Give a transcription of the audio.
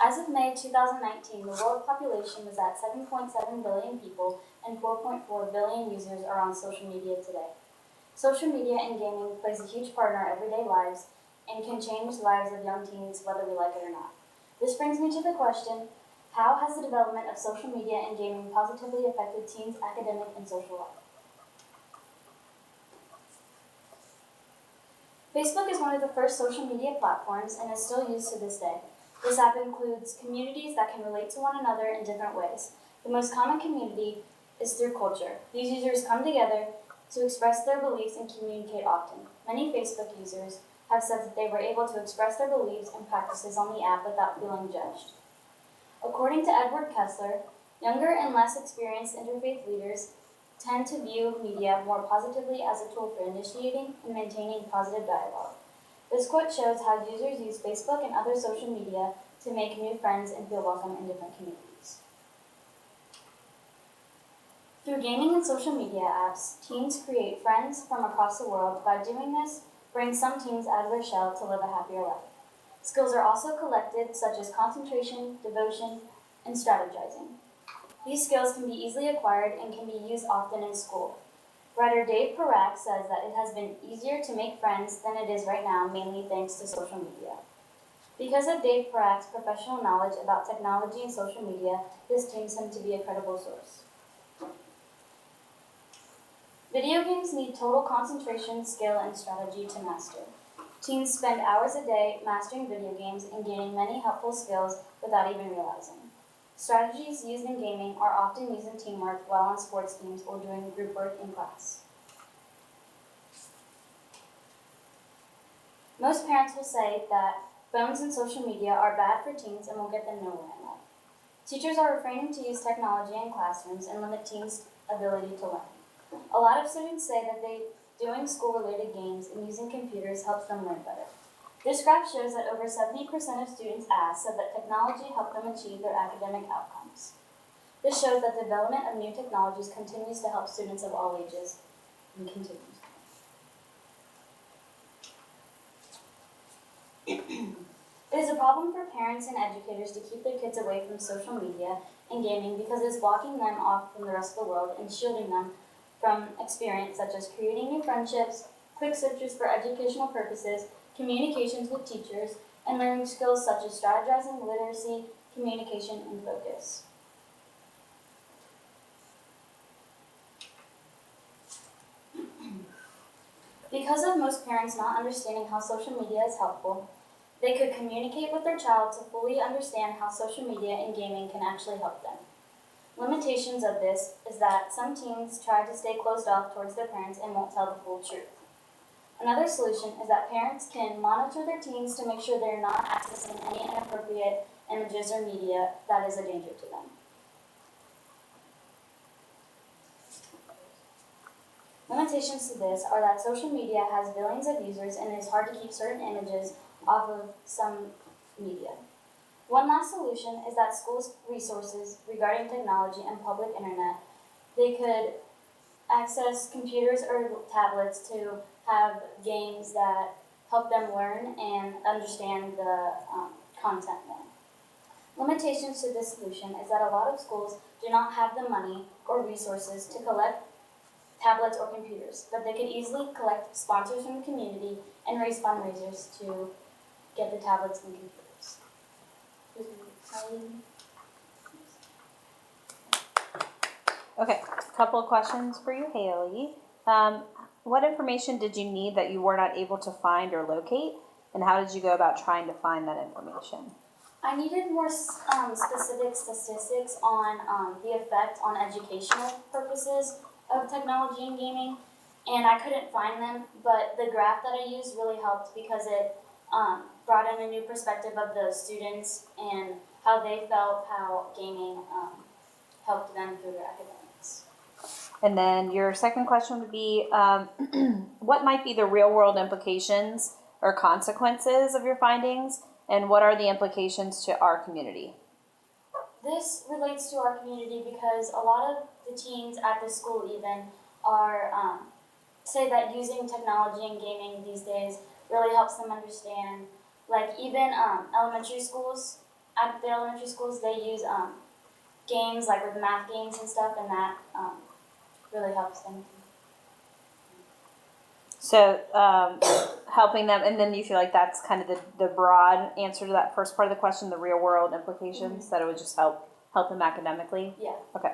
As of May 2019, the world population was at 7.7 billion people and 4.4 billion users are on social media today. Social media and gaming plays a huge part in our everyday lives and can change the lives of young teens whether we like it or not. This brings me to the question, how has the development of social media and gaming positively affected teens' academic and social life? Facebook is one of the first social media platforms and is still used to this day. This app includes communities that can relate to one another in different ways. The most common community is through culture. These users come together to express their beliefs and communicate often. Many Facebook users have said that they were able to express their beliefs and practices on the app without feeling judged. According to Edward Kessler, younger and less experienced interfaith leaders tend to view media more positively as a tool for initiating and maintaining positive dialogue. This quote shows how users use Facebook and other social media to make new friends and feel welcome in different communities. Through gaming and social media apps, teens create friends from across the world. By doing this, brings some teens out of their shell to live a happier life. Skills are also collected, such as concentration, devotion, and strategizing. These skills can be easily acquired and can be used often in school. Writer Dave Parak says that it has been easier to make friends than it is right now, mainly thanks to social media. Because of Dave Parak's professional knowledge about technology and social media, this deems him to be a credible source. Video games need total concentration, skill, and strategy to master. Teens spend hours a day mastering video games and gaining many helpful skills without even realizing. Strategies used in gaming are often used in teamwork while on sports teams or doing group work in class. Most parents will say that phones and social media are bad for teens and will get them nowhere in life. Teachers are refraining to use technology in classrooms and limit teens' ability to learn. A lot of students say that doing school-related games and using computers helps them learn better. This graph shows that over 70% of students asked said that technology helped them achieve their academic outcomes. This shows that the development of new technologies continues to help students of all ages and continues. It is a problem for parents and educators to keep their kids away from social media and gaming because it is blocking them off from the rest of the world and shielding them from experience such as creating new friendships, quick searches for educational purposes, communications with teachers, and learning skills such as strategizing, literacy, communication, and focus. Because of most parents not understanding how social media is helpful, they could communicate with their child to fully understand how social media and gaming can actually help them. Limitations of this is that some teens try to stay closed off towards their parents and won't tell the full truth. Another solution is that parents can monitor their teens to make sure they're not accessing any inappropriate images or media that is a danger to them. Limitations to this are that social media has billions of users and it is hard to keep certain images off of some media. One last solution is that schools' resources regarding technology and public internet, they could access computers or tablets to have games that help them learn and understand the content more. Limitations to this solution is that a lot of schools do not have the money or resources to collect tablets or computers, but they could easily collect sponsors from the community and raise fundraisers to get the tablets and computers. Okay, a couple of questions for you, Haley. What information did you need that you were not able to find or locate, and how did you go about trying to find that information? I needed more specific statistics on the effect on educational purposes of technology and gaming, and I couldn't find them, but the graph that I used really helped because it brought in a new perspective of the students and how they felt how gaming helped them through their academics. And then your second question would be, what might be the real-world implications or consequences of your findings, and what are the implications to our community? This relates to our community because a lot of the teens at the school even are say that using technology and gaming these days really helps them understand, like even elementary schools, at the elementary schools, they use games like with math games and stuff, and that really helps them. So helping them, and then you feel like that's kind of the broad answer to that first part of the question, the real world implications, that it would just help them academically. Yeah. Okay.